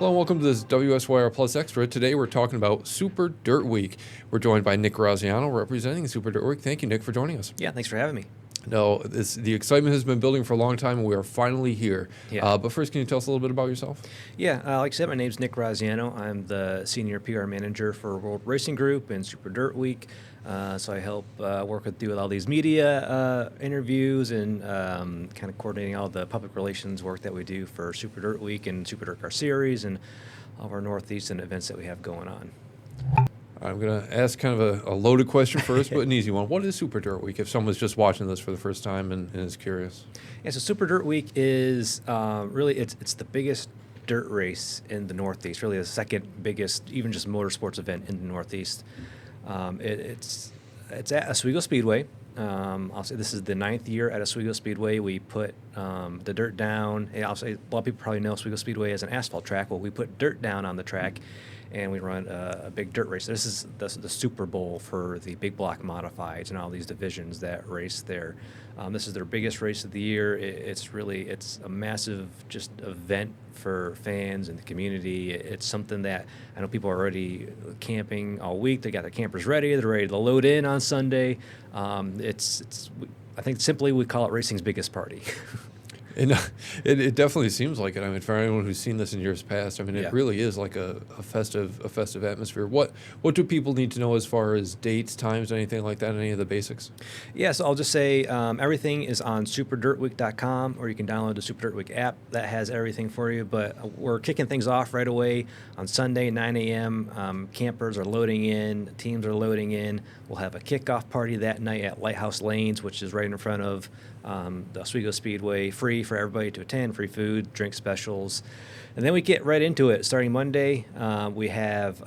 Hello and welcome to this WSYR Plus Extra. Today we're talking about Super Dirt Week. We're joined by Nick Graziano representing Super Dirt Week. Thank you, Nick, for joining us. Yeah, thanks for having me. No, the excitement has been building for a long time, and we are finally here. Yeah. But first, can you tell us a little bit about yourself? Yeah, like I said, my name's Nick Graziano. I'm the Senior PR Manager for World Racing Group and Super Dirt Week. So I help work with all these media interviews and kind of coordinating all the public relations work that we do for Super Dirt Week and Super Dirt Car Series and all of our Northeastern events that we have going on. I'm going to ask kind of a loaded question first, but an easy one. What is Super Dirt Week if someone's just watching this for the first time and is curious? Yeah, so Super Dirt Week is really, it's the biggest dirt race in the Northeast, really the second biggest, even just motorsports event in the Northeast. It's at Oswego Speedway. I'll say this is the 9th year at Oswego Speedway. We put the dirt down. And I'll say a lot of people probably know Oswego Speedway as an asphalt track. Well, we put dirt down on the track, and we run a big dirt race. This is the Super Bowl for the big block modifieds and all these divisions that race there. This is their biggest race of the year. It's a massive just event for fans and the community. It's something that I know people are already camping all week. They got their campers ready. They're ready to load in on Sunday. I think simply we call it racing's biggest party. And it definitely seems like it. I mean, for anyone who's seen this in years past, I mean, it really is like a festive atmosphere. What do people need to know as far as dates, times, anything like that, any of the basics? Yeah, so I'll just say everything is on superdirtweek.com, or you can download the Super Dirt Week app that has everything for you. But we're kicking things off right away on Sunday, 9 a.m. Campers are loading in, teams are loading in. We'll have a kickoff party that night at Lighthouse Lanes, which is right in front of the Oswego Speedway, free for everybody to attend, free food, drink specials. And then we get right into it. Starting Monday, we have,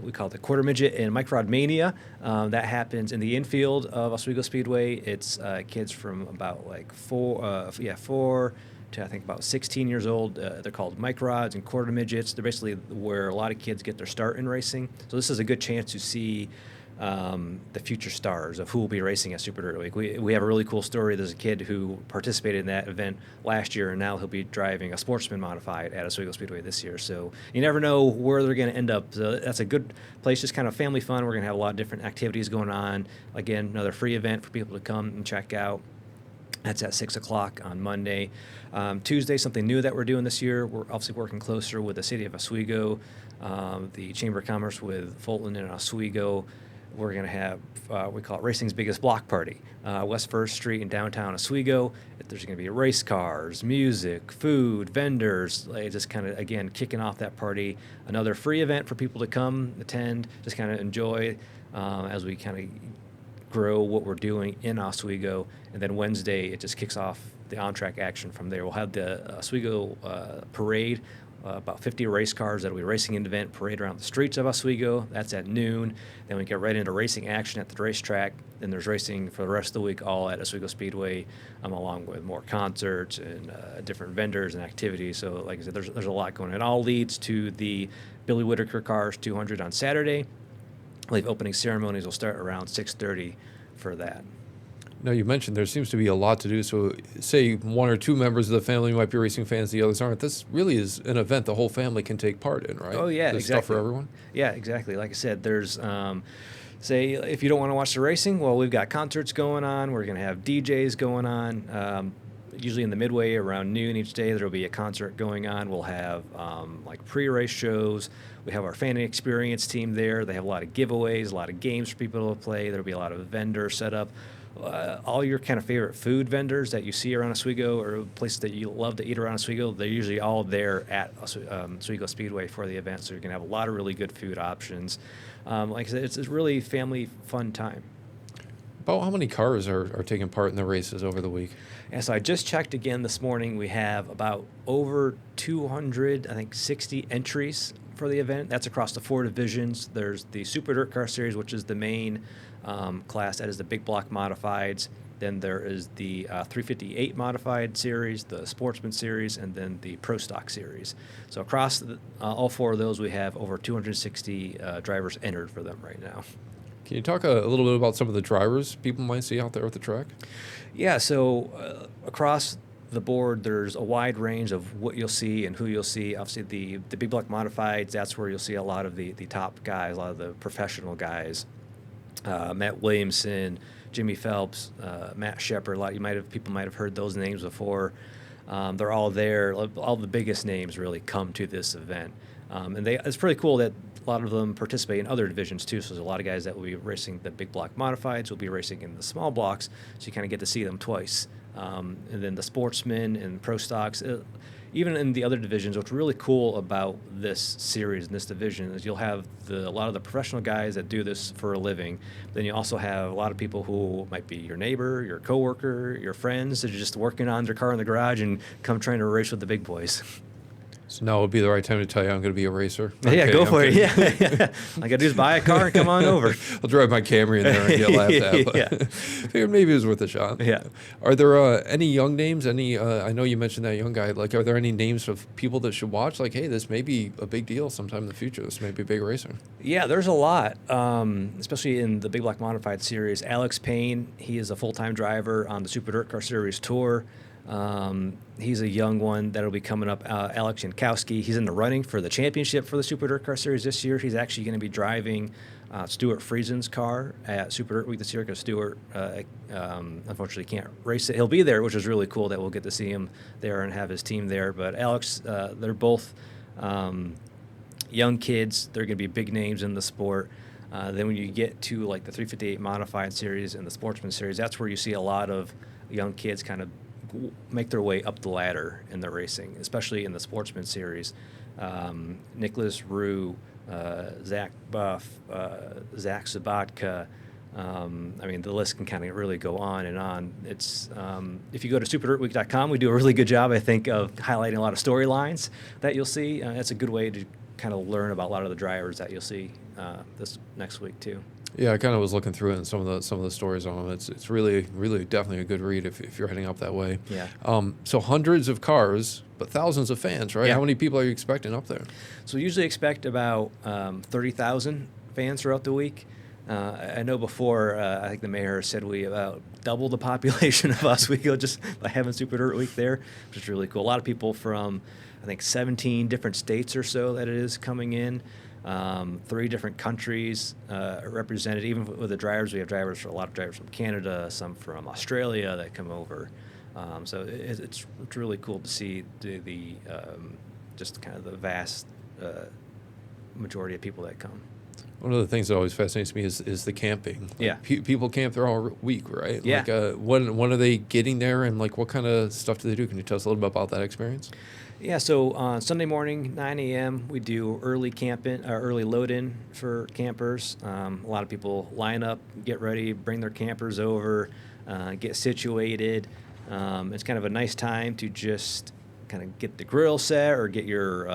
we call it the Quarter Midget and Mike Rod Mania. That happens in the infield of Oswego Speedway. It's kids from about like four to I think about 16 years old. They're called Mike Rods and Quarter Midgets. They're basically where a lot of kids get their start in racing. So this is a good chance to see the future stars of who will be racing at Super Dirt Week. We have a really cool story. There's a kid who participated in that event last year, and now he'll be driving a Sportsman Modified at Oswego Speedway this year. So you never know where they're going to end up. So that's a good place, just kind of family fun. We're going to have a lot of different activities going on. Again, another free event for people to come and check out. That's at 6 o'clock on Monday. Tuesday, something new that we're doing this year, we're obviously working closer with the city of Oswego, the Chamber of Commerce with Fulton and Oswego. We're going to have, we call it Racing's Biggest Block Party, West 1st Street in downtown Oswego. There's going to be race cars, music, food, vendors, just kind of, again, kicking off that party. Another free event for people to come, attend, just kind of enjoy as we kind of grow what we're doing in Oswego. And then Wednesday, it just kicks off the on-track action from there. We'll have the Oswego parade. About 50 race cars that will be racing an event, parade around the streets of Oswego. That's at noon. Then we get right into racing action at the racetrack. Then there's racing for the rest of the week, all at Oswego Speedway, along with more concerts and different vendors and activities. So, like I said, there's a lot going on. It all leads to the Billy Whitaker Cars 200 on Saturday. I believe opening ceremonies will start around 6:30 for that. Now, you mentioned there seems to be a lot to do. So, say one or two members of the family might be racing fans, the others aren't. This really is an event the whole family can take part in, right? Oh, yeah, There's exactly. stuff for everyone? Yeah, exactly. Like I said, there's, say, if you don't want to watch the racing, well, we've got concerts going on. We're going to have DJs going on. Usually in the midway around noon each day, there will be a concert going on. We'll have like pre-race shows. We have our fan experience team there. They have a lot of giveaways, a lot of games for people to play. There'll be a lot of vendors set up. All your kind of favorite food vendors that you see around Oswego or places that you love to eat around Oswego, they're usually all there at Oswego Speedway for the event. So you're going to have a lot of really good food options. Like I said, it's a really family fun time. About how many cars are taking part in the races over the week? And so I just checked again this morning. We have about over 200, I think 60 entries for the event. That's across the 4 divisions. There's the Super Dirt Car Series, which is the main class. That is the big block modifieds. Then there is the 358 modified series, the Sportsman series, and then the Pro Stock series. So across all 4 of those, we have over 260 drivers entered for them right now. Can you talk a little bit about some of the drivers people might see out there at the track? Yeah, so across the board, there's a wide range of what you'll see and who you'll see. Obviously, the big block modifieds, that's where you'll see a lot of the top guys, a lot of the professional guys. Matt Williamson, Jimmy Phelps, Matt Shepard. People might have heard those names before. They're all there. All the biggest names really come to this event, and it's pretty cool that a lot of them participate in other divisions too. So there's a lot of guys that will be racing the big block modifieds, will be racing in the small blocks, so you kind of get to see them twice. And then the sportsmen and pro stocks, even in the other divisions, what's really cool about this series and this division is you'll have a lot of the professional guys that do this for a living. Then you also have a lot of people who might be your neighbor, your coworker, your friends that are just working on their car in the garage and come trying to race with the big boys. So now would be the right time to tell you I'm going to be a racer. Yeah, go for it. Yeah. All I got to do is buy a car and come on over. I'll drive my Camry in there and get laughed at. But Yeah. figured maybe it was worth a shot. Yeah. Are there any young names? I know you mentioned that young guy. Like, are there any names of people that should watch? Like, hey, this may be a big deal sometime in the future. This may be a big racer. Yeah, there's a lot, especially in the Big Block Modified Series. Alex Payne, he is a full-time driver on the Super Dirt Car Series Tour. He's a young one that'll be coming up. Alex Jankowski, he's in the running for the championship for the Super Dirt Car Series this year. He's actually going to be driving Stuart Friesen's car at Super Dirt Week this year because Stuart unfortunately can't race it. He'll be there, which is really cool that we'll get to see him there and have his team there. But Alex, they're both young kids. They're going to be big names in the sport. Then when you get to like the 358 Modified Series and the Sportsman Series, that's where you see a lot of young kids kind of make their way up the ladder in the racing, especially in the Sportsman Series. Nicholas Rue, Zach Buff, Zach Sabatka. I mean, the list can kind of really go on and on. It's if you go to superdirtweek.com, we do a really good job, I think, of highlighting a lot of storylines that you'll see. That's a good way to kind of learn about a lot of the drivers that you'll see this next week too. Yeah, I kind of was looking through it and some of the stories on them. It's really definitely a good read if you're heading up that way. Yeah. So hundreds of cars, but thousands of fans, right? Yeah. How many people are you expecting up there? So we usually expect about 30,000 fans throughout the week. I know before, I think the mayor said we about double the population of us. We go just by having Super Dirt Week there, which is really cool. A lot of people from, I think, 17 different states or so that it is coming in. 3 different countries represented. Even with the drivers, we have a lot of drivers from Canada, some from Australia that come over. So it's really cool to see the just kind of the vast majority of people that come. One of the things that always fascinates me is the camping. Like, Yeah. People camp there all week, right? Yeah. Like, when are they getting there, and like what kind of stuff do they do? Can you tell us a little bit about that experience? Yeah, so on Sunday morning, 9 a.m., we do early load-in for campers. A lot of people line up, get ready, bring their campers over, get situated. It's kind of a nice time to just kind of get the grill set or get your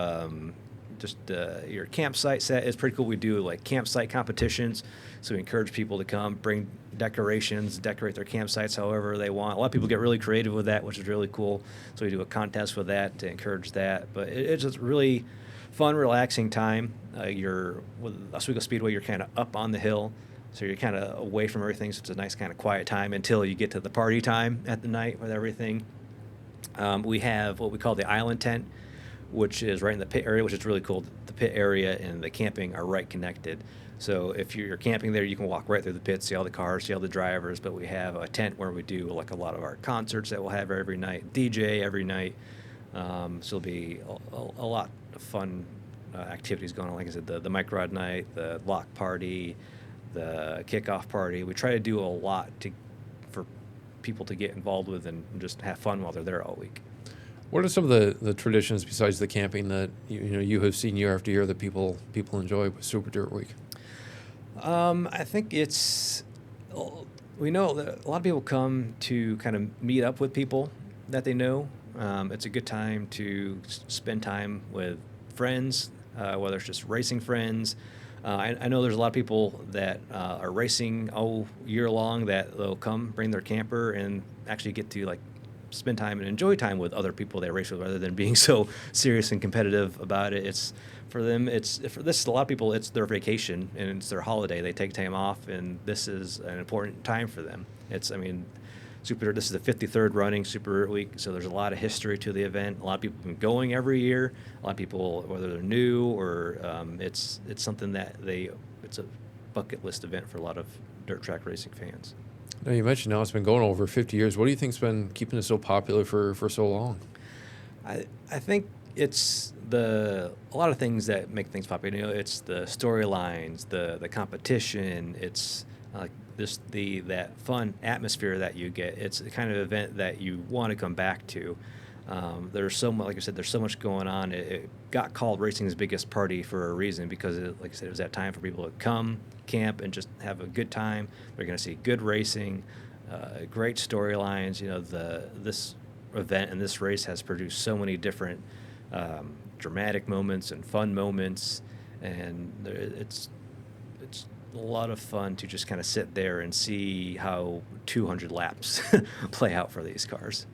campsite set. It's pretty cool. We do like campsite competitions, so we encourage people to come, bring decorations, decorate their campsites however they want. A lot of people get really creative with that, which is really cool. So we do a contest with that to encourage that. But it's just really fun, relaxing time. You're with Oswego Speedway, you're kind of up on the hill, so you're kind of away from everything. So it's a nice kind of quiet time until you get to the party time at the night with everything. We have what we call the island tent, which is right in the pit area, which is really cool. The pit area and the camping are right connected. So if you're camping there, you can walk right through the pit, see all the cars, see all the drivers. But we have a tent where we do like a lot of our concerts that we'll have every night, DJ every night. So there'll be a lot of fun activities going on. Like I said, the Mike Rod night, the lock party, the kickoff party. We try to do a lot for people to get involved with and just have fun while they're there all week. What are some of the traditions besides the camping that you have seen year after year that people enjoy with Super Dirt Week? I think we know that a lot of people come to kind of meet up with people that they know. It's a good time to spend time with friends, whether it's just racing friends. I know there's a lot of people that are racing all year long that they'll come, bring their camper, and actually get to like spend time and enjoy time with other people they race with rather than being so serious and competitive about it. It's for them, a lot of people, it's their vacation and it's their holiday. They take time off, and this is an important time for them. Super Dirt. This is the 53rd running Super Dirt Week, so there's a lot of history to the event. A lot of people have been going every year. A lot of people, whether they're new or it's something that it's a bucket list event for a lot of dirt track racing fans. Now, you mentioned now it's been going over 50 years. What do you think's been keeping it so popular for so long? I think it's a lot of things that make things popular. You know, it's the storylines, the competition. It's that fun atmosphere that you get. It's the kind of event that you want to come back to. There's so much, like I said, there's so much going on. It got called racing's biggest party for a reason because, like I said, it was that time for people to come, camp, and just have a good time. They're going to see good racing, great storylines. You know, this event and this race has produced so many different dramatic moments and fun moments, and it's a lot of fun to just kind of sit there and see how 200 laps play out for these cars.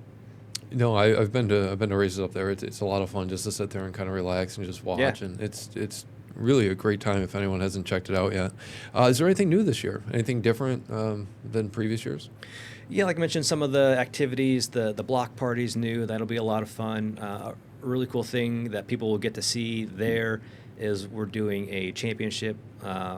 No, I've been to races up there. It's a lot of fun just to sit there and kind of relax and just watch. Yeah. And it's really a great time if anyone hasn't checked it out yet. Is there anything new this year? Anything different than previous years? Yeah, like I mentioned, some of the activities, the block party's new. That'll be a lot of fun. A really cool thing that people will get to see there is we're doing a championship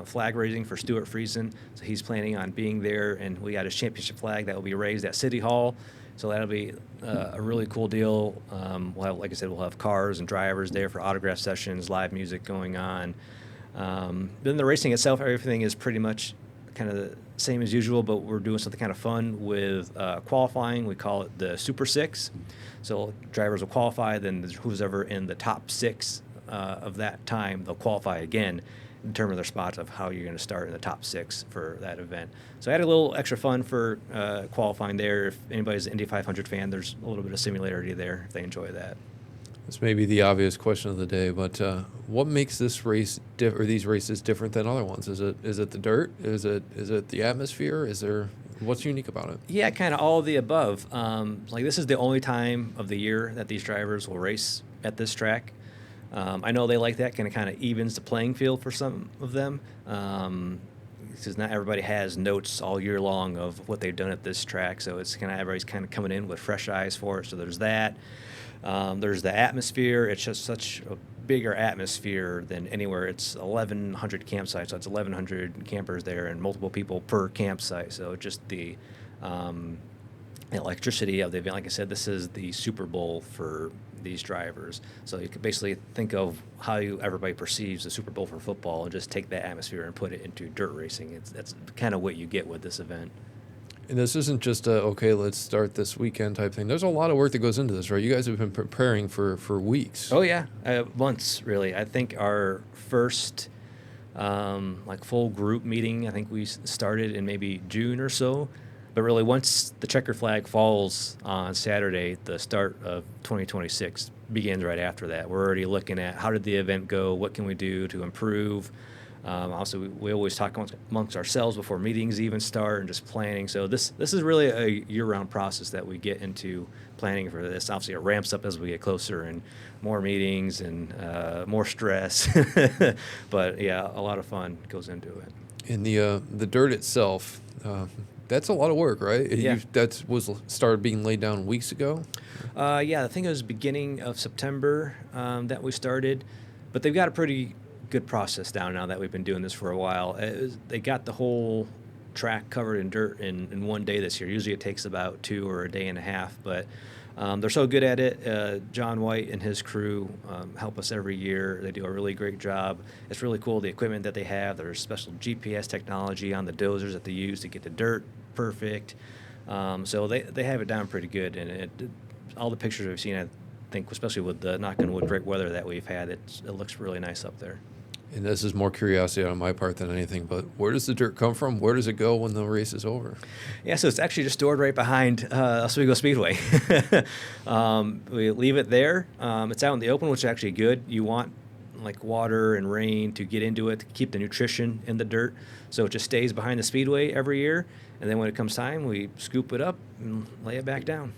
flag raising for Stuart Friesen. So he's planning on being there, and we got his championship flag that will be raised at City Hall. So that'll be a really cool deal. We'll have, like I said, we'll have cars and drivers there for autograph sessions, live music going on. Then the racing itself, everything is pretty much kind of the same as usual, but we're doing something kind of fun with qualifying. We call it the Super Six. So drivers will qualify, then who's ever in the top six of that time, they'll qualify again, determine their spots of how you're going to start in the top six for that event. So I had a little extra fun for qualifying there. If anybody's an Indy 500 fan, there's a little bit of similarity there if they enjoy that. This may be the obvious question of the day, but what makes this race or these races different than other ones? Is it the dirt? Is it the atmosphere? What's unique about it? Yeah, kind of all of the above. Like this is the only time of the year that these drivers will race at this track. I know they like that, kind of evens the playing field for some of them, because not everybody has notes all year long of what they've done at this track. So it's everybody's kind of coming in with fresh eyes for it. So there's that. There's the atmosphere. It's just such a bigger atmosphere than anywhere. It's 1,100 campsites, so it's 1,100 campers there and multiple people per campsite. So just the electricity of the event. Like I said, this is the Super Bowl for these drivers. So you could basically think of how everybody perceives the Super Bowl for football and just take that atmosphere and put it into dirt racing. That's kind of what you get with this event. And this isn't just okay, let's start this weekend type thing. There's a lot of work that goes into this, right? You guys have been preparing for weeks. Oh, yeah. Months, really. I think our first full group meeting, I think we started in maybe June or so. But really, once the checker flag falls on Saturday, the start of 2026 begins right after that. We're already looking at how did the event go, what can we do to improve. Also, we always talk amongst ourselves before meetings even start and just planning. So this is really a year-round process that we get into planning for this. Obviously, it ramps up as we get closer and more meetings and more stress. But, yeah, a lot of fun goes into it. And the dirt itself, that's a lot of work, right? Yeah. That was started being laid down weeks ago? Yeah, I think it was beginning of September that we started. But they've got a pretty good process down now that we've been doing this for a while. They got the whole track covered in dirt in one day this year. Usually it takes about 2 or a day and a half, but they're so good at it. John White and his crew help us every year. They do a really great job. It's really cool, the equipment that they have. There's special GPS technology on the dozers that they use to get the dirt perfect. So they have it down pretty good, and all the pictures we've seen, I think, especially with the knock on wood great weather that we've had, it looks really nice up there. And this is more curiosity on my part than anything, but where does the dirt come from? Where does it go when the race is over? Yeah, so it's actually just stored right behind Oswego Speedway. We leave it there. It's out in the open, which is actually good. You want like water and rain to get into it to keep the nutrition in the dirt. So it just stays behind the speedway every year, and then when it comes time, we scoop it up and lay it back down.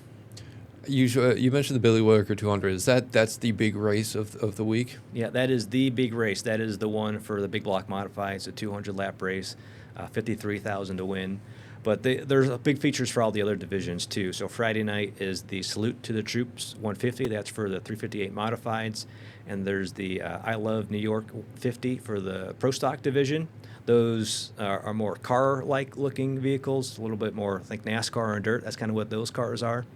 You mentioned the Billy Whitaker 200. That's the big race of the week? Yeah, that is the big race. That is the one for the big block modified. It's a 200-lap race, $53,000 to win. But there's big features for all the other divisions too. So Friday night is the Salute to the Troops 150. That's for the 358 modifieds, and there's the I Love New York 50 for the Pro Stock division. Those are more car-like looking vehicles, a little bit more, I think, NASCAR and dirt. That's kind of what those cars are.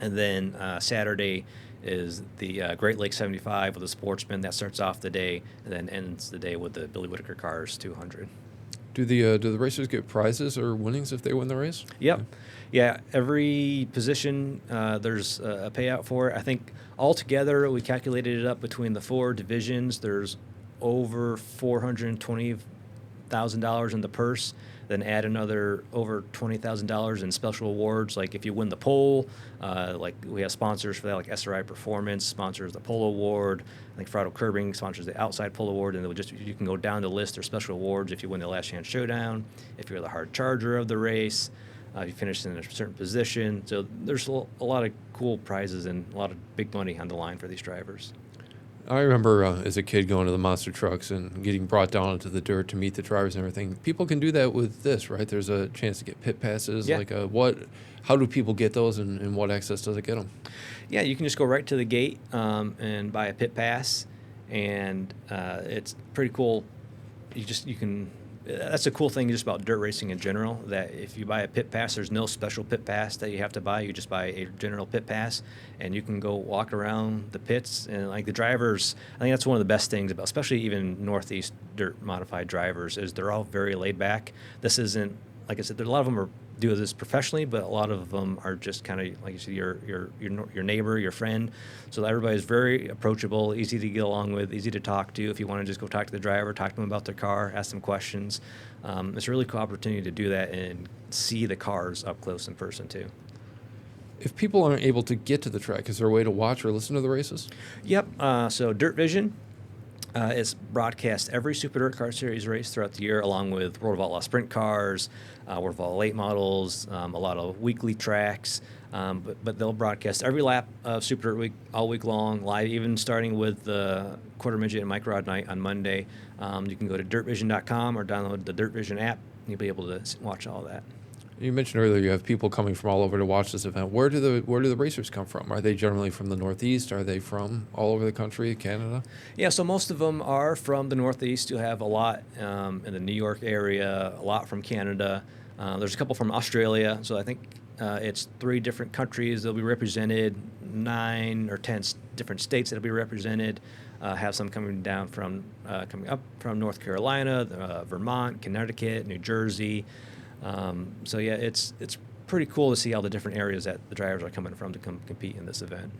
And then Saturday is the Great Lakes 75 with a Sportsman. That starts off the day and then ends the day with the Billy Whitaker Cars 200. Do the racers get prizes or winnings if they win the race? Yep. Yeah, every position there's a payout for it. I think altogether we calculated it up between the 4 divisions. There's over $420,000 in the purse. Then add another over $20,000 in special awards. Like if you win the pole, like we have sponsors for that, like SRI Performance sponsors the pole award. I think Frotto Curbing sponsors the outside pole award, and you can go down the list. There's special awards if you win the Last Chance Showdown, if you're the hard charger of the race, if you finish in a certain position. So there's a lot of cool prizes and a lot of big money on the line for these drivers. I remember as a kid going to the monster trucks and getting brought down into the dirt to meet the drivers and everything. People can do that with this, right? There's a chance to get pit passes. Yeah. Like how do people get those, and what access does it get them? Yeah, you can just go right to the gate and buy a pit pass, and it's pretty cool. You can. That's a cool thing just about dirt racing in general, that if you buy a pit pass, there's no special pit pass that you have to buy. You just buy a general pit pass, and you can go walk around the pits. And like the drivers, I think that's one of the best things about, especially even Northeast dirt modified drivers, is they're all very laid back. This isn't, like I said, a lot of them do this professionally, but a lot of them are just kind of, like you said, your neighbor, your friend. So everybody's very approachable, easy to get along with, easy to talk to. If you want to just go talk to the driver, talk to them about their car, ask them questions. It's a really cool opportunity to do that and see the cars up close in person too. If people aren't able to get to the track, is there a way to watch or listen to the races? Yep. So Dirt Vision is broadcast every Super Dirt Car Series race throughout the year, along with World of Outlaw Sprint Cars, World of Outlaw Late Models, a lot of weekly tracks. But they'll broadcast every lap of Super Dirt Week all week long, live, even starting with the Quarter Midget and Mike Rod Night on Monday. You can go to dirtvision.com or download the Dirt Vision app. You'll be able to watch all that. You mentioned earlier you have people coming from all over to watch this event. Where do the racers come from? Are they generally from the Northeast? Are they from all over the country, Canada? Yeah, so most of them are from the Northeast. You'll have a lot in the New York area, a lot from Canada. There's a couple from Australia. So I think it's 3 different countries that'll be represented, 9 or 10 different states that'll be represented. Have some coming up from North Carolina, Vermont, Connecticut, New Jersey. So yeah, it's pretty cool to see all the different areas that the drivers are coming from to come compete in this event.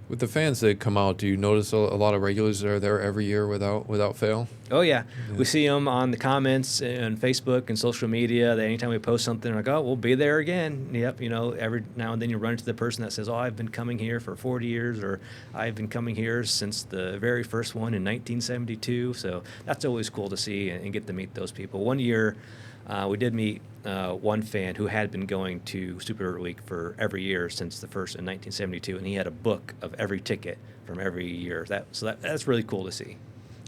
With the fans that come out, do you notice a lot of regulars that are there every year without fail? Oh yeah. We see them on the comments on Facebook and social media. That anytime we post something, like, oh, we'll be there again. Yep. Every now and then you run into the person that says, oh, I've been coming here for 40 years, or I've been coming here since the very first one in 1972. So that's always cool to see and get to meet those people. One year, we did meet one fan who had been going to Super Dirt Week for every year since the first in 1972, and he had a book of every ticket from every year. That's really cool to see.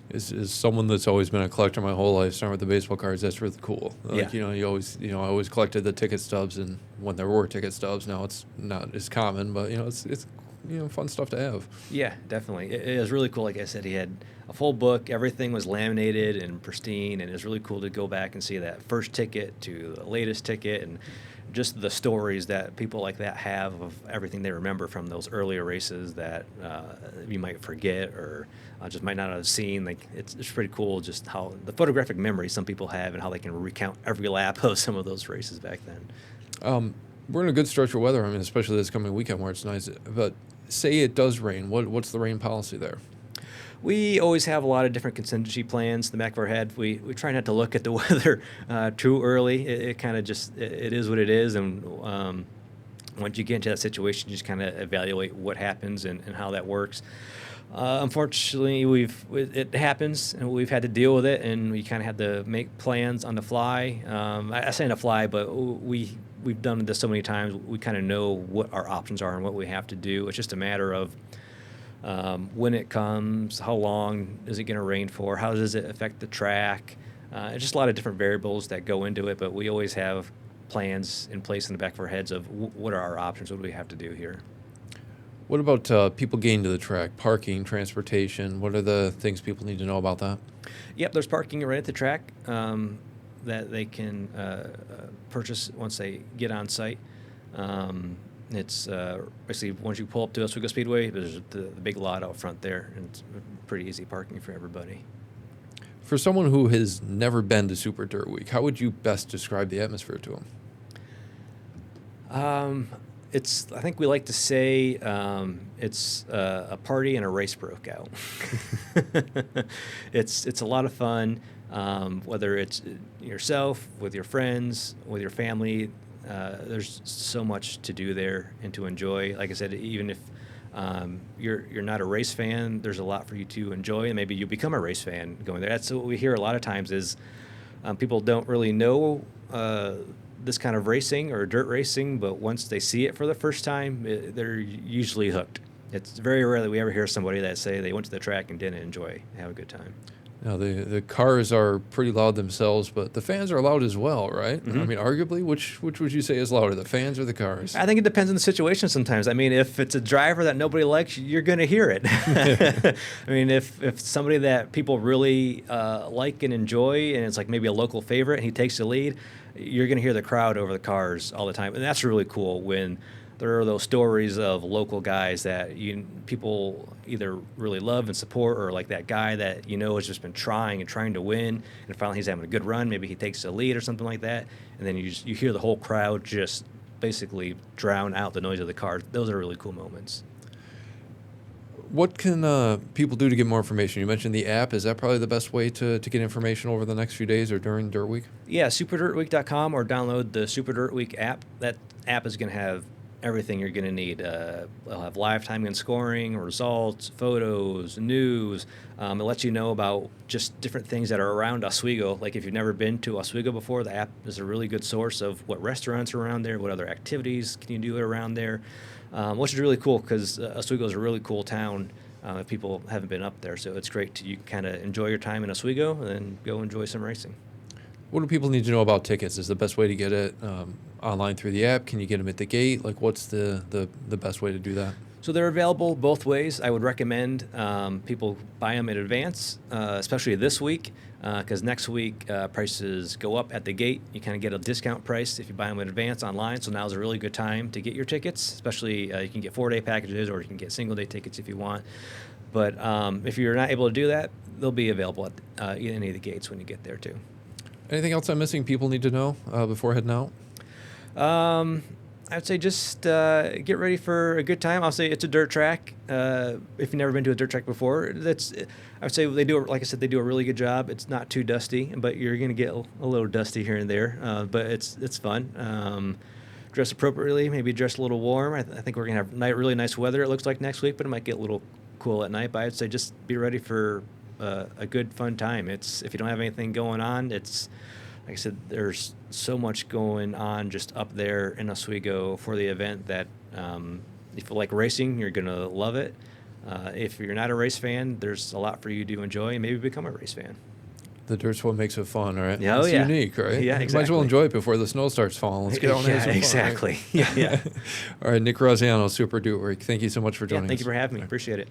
Is someone that's always been a collector my whole life, starting with the baseball cards. That's really cool. Like, yeah. I always collected the ticket stubs, and when there were ticket stubs, now it's not as common, but it's fun stuff to have. Yeah, definitely. It was really cool. Like I said, he had a full book. Everything was laminated and pristine, and it was really cool to go back and see that first ticket to the latest ticket, and just the stories that people like that have of everything they remember from those earlier races that you might forget or just might not have seen. Like it's pretty cool just how the photographic memory some people have and how they can recount every lap of some of those races back then. We're in a good stretch of weather. I mean, especially this coming weekend where it's nice. But say it does rain. What's the rain policy there? We always have a lot of different contingency plans in the back of our head. We try not to look at the weather too early. It kind of just, it is what it is. And once you get into that situation, you just kind of evaluate what happens and how that works. Unfortunately, it happens, and we've had to deal with it, and we kind of had to make plans on the fly. I say on the fly, but we've done this so many times. We kind of know what our options are and what we have to do. It's just a matter of when it comes, how long is it going to rain for, how does it affect the track. It's just a lot of different variables that go into it, but we always have plans in place in the back of our heads of what are our options, what do we have to do here. What about people getting to the track, parking, transportation? What are the things people need to know about that? Yep, there's parking right at the track that they can purchase once they get on site. It's basically once you pull up to Oswego Speedway, there's the big lot out front there, and it's pretty easy parking for everybody. For someone who has never been to Super Dirt Week, how would you best describe the atmosphere to them? I think we like to say it's a party and a race broke out. It's a lot of fun, whether it's yourself, with your friends, with your family. There's so much to do there and to enjoy. Like I said, even if you're not a race fan, there's a lot for you to enjoy, and maybe you become a race fan going there. That's what we hear a lot of times is people don't really know this kind of racing or dirt racing, but once they see it for the first time, they're usually hooked. It's very rare that we ever hear somebody that say they went to the track and didn't enjoy, have a good time. Now, the cars are pretty loud themselves, but the fans are loud as well, right? Mm-hmm. I mean, arguably, which would you say is louder, the fans or the cars? I think it depends on the situation sometimes. I mean, if it's a driver that nobody likes, you're going to hear it. I mean, if somebody that people really like and enjoy, and it's like maybe a local favorite, and he takes the lead, you're going to hear the crowd over the cars all the time. And that's really cool when there are those stories of local guys that people either really love and support, or like that guy that has just been trying to win, and finally he's having a good run. Maybe he takes the lead or something like that, and then you hear the whole crowd just basically drown out the noise of the car. Those are really cool moments. What can people do to get more information? You mentioned the app. Is that probably the best way to get information over the next few days or during Dirt Week? Yeah, superdirtweek.com, or download the Super Dirt Week app. That app is going to have everything you're going to need. They'll have live timing and scoring, results, photos, news. It lets you know about just different things that are around Oswego. Like if you've never been to Oswego before, the app is a really good source of what restaurants are around there, what other activities can you do around there, which is really cool because Oswego is a really cool town if people haven't been up there. So it's great to kind of enjoy your time in Oswego and then go enjoy some racing. What do people need to know about tickets? Is the best way to get it online through the app? Can you get them at the gate? Like, what's the best way to do that? So they're available both ways. I would recommend people buy them in advance, especially this week, because next week prices go up at the gate. You kind of get a discount price if you buy them in advance online. So now's a really good time to get your tickets, especially you can get 4-day packages, or you can get single-day tickets if you want. But if you're not able to do that, they'll be available at any of the gates when you get there too. Anything else I'm missing people need to know before heading out? I'd say just get ready for a good time. I'll say it's a dirt track. If you've never been to a dirt track before, I would say they do, like I said, they do a really good job. It's not too dusty, but you're going to get a little dusty here and there. But it's fun. Dress appropriately, maybe dress a little warm. I think we're going to have really nice weather, it looks like, next week, but it might get a little cool at night. But I'd say just be ready for a good, fun time. If you don't have anything going on, it's, like I said, there's so much going on just up there in Oswego for the event that if you like racing, you're going to love it. If you're not a race fan, there's a lot for you to enjoy and maybe become a race fan. The dirt's what makes it fun, right? Yeah, it's unique, right? Yeah, exactly. exactly. Might as well enjoy it before the snow starts falling. Let's get out and have some fun. Exactly. Right? Yeah. All right, Nick Rosiano, Super Dirt Week. Thank you so much for joining us. Thank you for having me. Appreciate it.